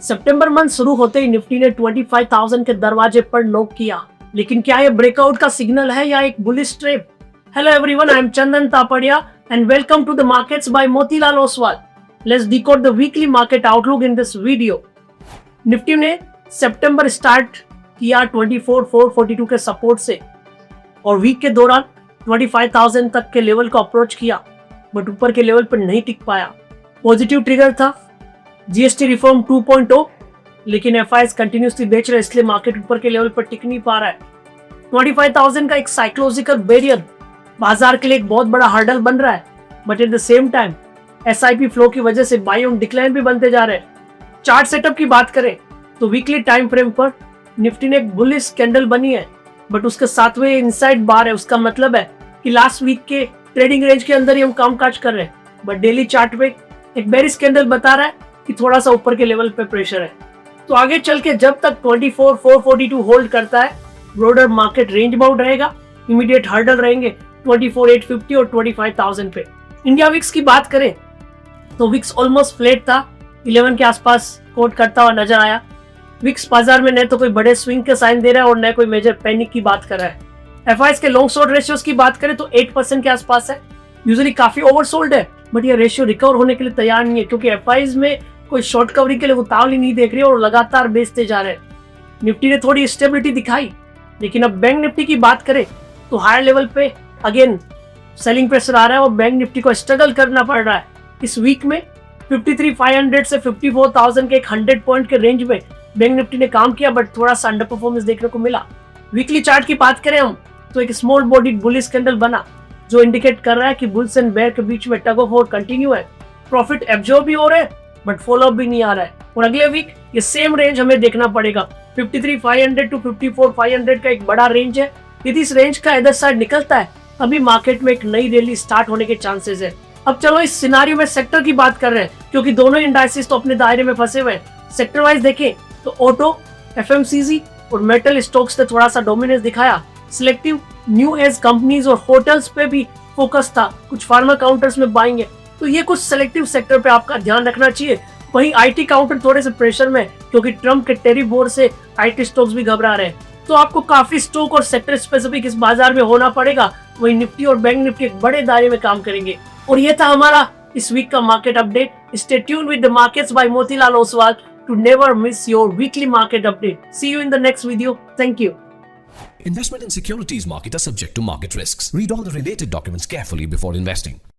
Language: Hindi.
सितंबर मंथ शुरू होते ही निफ्टी ने 25,000 के दरवाजे पर नॉक किया, लेकिन क्या ये ब्रेकआउट का सिग्नल है या एक bullish trap? Hello everyone, I am Chandan Tapadia and welcome to the markets by Motilal Oswal. Let's decode the weekly market outlook in this video. Nifty ने सितंबर स्टार्ट किया 24,442 के सपोर्ट से और वीक के दौरान 25,000 तक के लेवल को अप्रोच किया, बट ऊपर के लेवल पर नहीं टिक पाया। पॉजिटिव ट्रिगर था जीएसटी रिफॉर्म 2.0, लेकिन एफआईएस कंटिन्यूसली बेच रहे, इसलिए मार्केट ऊपर के लेवल पर टिक नहीं पा रहा है। 25,000 का एक साइकोलॉजिकल बैरियर बाजार के लिए एक बहुत बड़ा हर्डल बन रहा है, but at the same time SIP flow की वजह से बाई ऑन डिक्लाइन भी बनते जा रहे हैं। चार्ट सेटअप की बात करें तो वीकली टाइम फ्रेम पर निफ्टी ने एक बुलिश कैंडल बनी है, बट उसके साथवे इनसाइड बार है। उसका मतलब है कि लास्ट वीक के ट्रेडिंग रेंज के अंदर ही हम कामकाज कर रहे हैं, बट डेली चार्ट पे एक बेरिश कैंडल बता रहा है कि थोड़ा सा ऊपर के लेवल पे प्रेशर है। तो आगे चल के जब तक 24,442 होल्ड करता है, ब्रॉडर मार्केट रेंज बाउंड रहेगा। इमीडिएट हर्डल रहेंगे 24,850 और 25,000 पे। इंडिया विक्स की बात करें तो विक्स ऑलमोस्ट फ्लैट था, 11 के आसपास कोट करता हुआ नजर आया। विक्स बाजार में न तो कोई बड़े स्विंग के साइन दे रहा है और न कोई मेजर पैनिक की बात कर रहा है। एफआईएस के लॉन्ग शॉर्ट रेशियोज की बात करें तो 8% के आसपास है। यूजुअली काफी ओवरसोल्ड है, बट ये रेशियो रिकवर होने के लिए तैयार नहीं है, क्योंकि एफआईएस में कोई शॉर्ट कवरिंग के लिए उतावल ही नहीं देख रही और लगातार बेचते जा रहे हैं। निफ्टी ने थोड़ी स्टेबिलिटी दिखाई, लेकिन अब बैंक निफ्टी की बात करें तो हायर लेवल पे अगेन सेलिंग प्रेशर आ रहा है और बैंक निफ्टी को स्ट्रगल करना पड़ रहा है। इस वीक में 53,500 से 54,000 के एक 100 पॉइंट के रेंज में बैंक निफ्टी ने काम किया, बट थोड़ा सा अंडर परफॉर्मेंस देखने को मिला। वीकली चार्ट की बात करें हम तो एक स्मॉल बॉडी बुलिश कैंडल बना, जो इंडिकेट कर रहा है कि बुल्स एंड बेयर के बीच में टग ऑफ वॉर कंटिन्यू है। प्रॉफिट एब्जॉर्ब भी हो रहे हैं, बट फॉलो अप भी नहीं आ रहा है। और अगले वीक ये सेम रेंज हमें देखना पड़ेगा। 53,500 टू 54,500 का एक बड़ा रेंज है। यदि इस रेंज का इधर साइड निकलता है, अभी मार्केट में एक नई रैली स्टार्ट होने के चांसेस है। अब चलो इस सिनारियो में सेक्टर की बात कर रहे हैं, क्योंकि दोनों इंडाइसेस तो अपने दायरे में फंसे हुए हैं। सेक्टर वाइज देखें तो ऑटो, एफएमसीजी और मेटल स्टॉक्स ने थोड़ा सा डोमिनेंस दिखाया। सिलेक्टिव न्यू एज कंपनीज और होटल्स पे भी फोकस था। कुछ फार्मा काउंटर्स में बाइंग है, तो ये कुछ सेलेक्टिव सेक्टर पे आपका ध्यान रखना चाहिए। वहीं आईटी काउंटर थोड़े से प्रेशर में, क्योंकि ट्रम्प के टेरिफ वॉर से आईटी स्टॉक्स भी घबरा रहे हैं। तो आपको काफी स्टॉक और सेक्टर स्पेसिफिक इस बाजार में होना पड़ेगा। वहीं निफ्टी और बैंक निफ्टी एक बड़े दायरे में काम करेंगे। और ये था हमारा इस वीक का market update. Stay tuned with the markets by Motilal Oswal to never miss your weekly market update. See you in the next video. Thank you. Investment in securities market are subject to market risks. Read all the related documents carefully before investing.